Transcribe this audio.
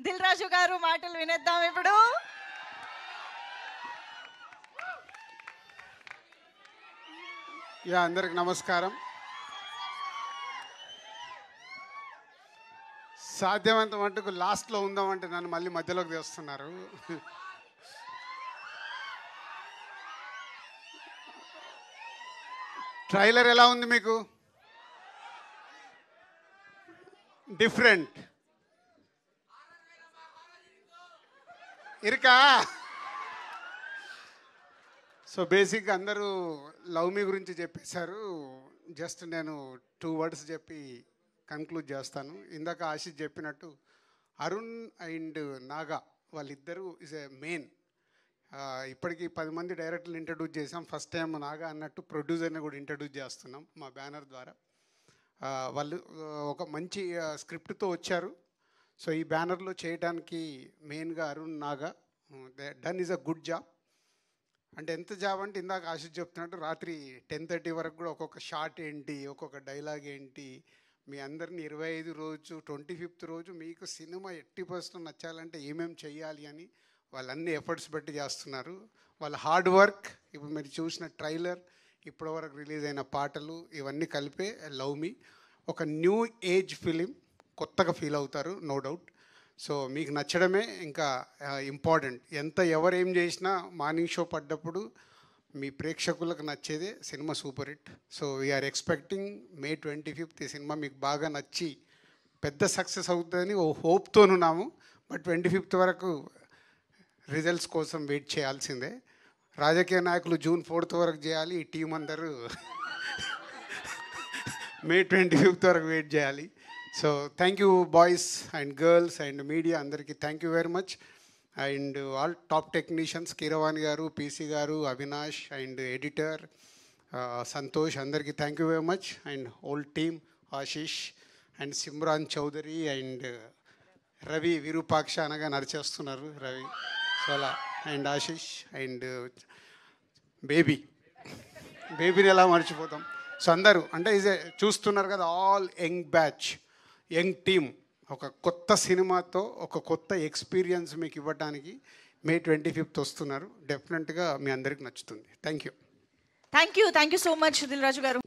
దిల్ రాజు గారు మాటలు వినేద్దాం ఇప్పుడు. అందరికి నమస్కారం. సాధ్యమంత మటుకు లాస్ట్లో ఉందామంటే నన్ను మళ్ళీ మధ్యలోకి తెస్తున్నారు. ట్రైలర్ ఎలా ఉంది మీకు? డిఫరెంట్ ఇరుకా. సో బేసిక్గా అందరూ లవ్ మీ గురించి చెప్పేశారు. జస్ట్ నేను 2 words చెప్పి కన్క్లూడ్ చేస్తాను. ఇందాక ఆశిష్ చెప్పినట్టు అరుణ్ అండ్ నాగా వాళ్ళిద్దరూ ఇస్ ఏ మెయిన్. ఇప్పటికీ 10 మంది డైరెక్టర్లు ఇంట్రడ్యూస్ చేసాం. ఫస్ట్ టైం నాగా అన్నట్టు ప్రొడ్యూసర్ని కూడా ఇంట్రడ్యూస్ చేస్తున్నాం మా బ్యానర్ ద్వారా. వాళ్ళు ఒక మంచి స్క్రిప్ట్తో వచ్చారు. సో ఈ బ్యానర్లో చేయడానికి మెయిన్గా Arun Naga done is a good job. అంటే ఎంత జాబ్ అంటే ఇందాక ఆశిష్ చెప్తున్నట్టు రాత్రి 10:30 వరకు కూడా ఒక్కొక్క షాట్ ఏంటి, ఒక్కొక్క డైలాగ్ ఏంటి, మీ అందరిని 25 రోజు 25th రోజు మీకు సినిమా 80% నచ్చాలంటే ఏమేమి చెయ్యాలి అని వాళ్ళన్ని ఎఫర్ట్స్ పెట్టి చేస్తున్నారు. వాళ్ళ హార్డ్ వర్క్, ఇప్పుడు మీరు చూసిన ట్రైలర్, ఇప్పటివరకు రిలీజ్ అయిన పాటలు, ఇవన్నీ కలిపే లవ్ మీ ఒక న్యూ ఏజ్ ఫిలిం. కొత్తగా ఫీల్ అవుతారు, నో డౌట్. సో మీకు నచ్చడమే ఇంకా ఇంపార్టెంట్. ఎవరేం చేసినా మార్నింగ్ షో పడ్డప్పుడు మీ ప్రేక్షకులకు నచ్చేదే cinema super hit. So we are expecting May 25th ఈ సినిమా మీకు బాగా నచ్చి పెద్ద సక్సెస్ అవుతుందని ఓ హోప్తోనున్నాము. బట్ 25th వరకు రిజల్ట్స్ కోసం వెయిట్ చేయాల్సిందే. రాజకీయ నాయకులు June 4th వరకు చేయాలి. ఈ టీం అందరూ May 25th వరకు వెయిట్ చేయాలి. So thank you boys and girls and media అందరికీ thank you very much. And all top technicians Keeravani గారు, PC గారు, అవినాష్ అండ్ ఎడిటర్ సంతోష్, అందరికీ thank you very much. And whole team Ashish and Simran Chaudhary and Ravi, Virupaksha అనగా నడిచేస్తున్నారు Ravi. So అలా and Ashish and బేబీని ఎలా మర్చిపోతాం. సో అందరూ అంటే చూస్తున్నారు కదా, all young batch, young team ఒక కొత్త సినిమాతో ఒక కొత్త ఎక్స్పీరియన్స్ మీకు ఇవ్వడానికి May 25th వస్తున్నారు. డెఫినెట్గా మీ అందరికి నచ్చుతుంది. Thank you so much Dil Raju గారు.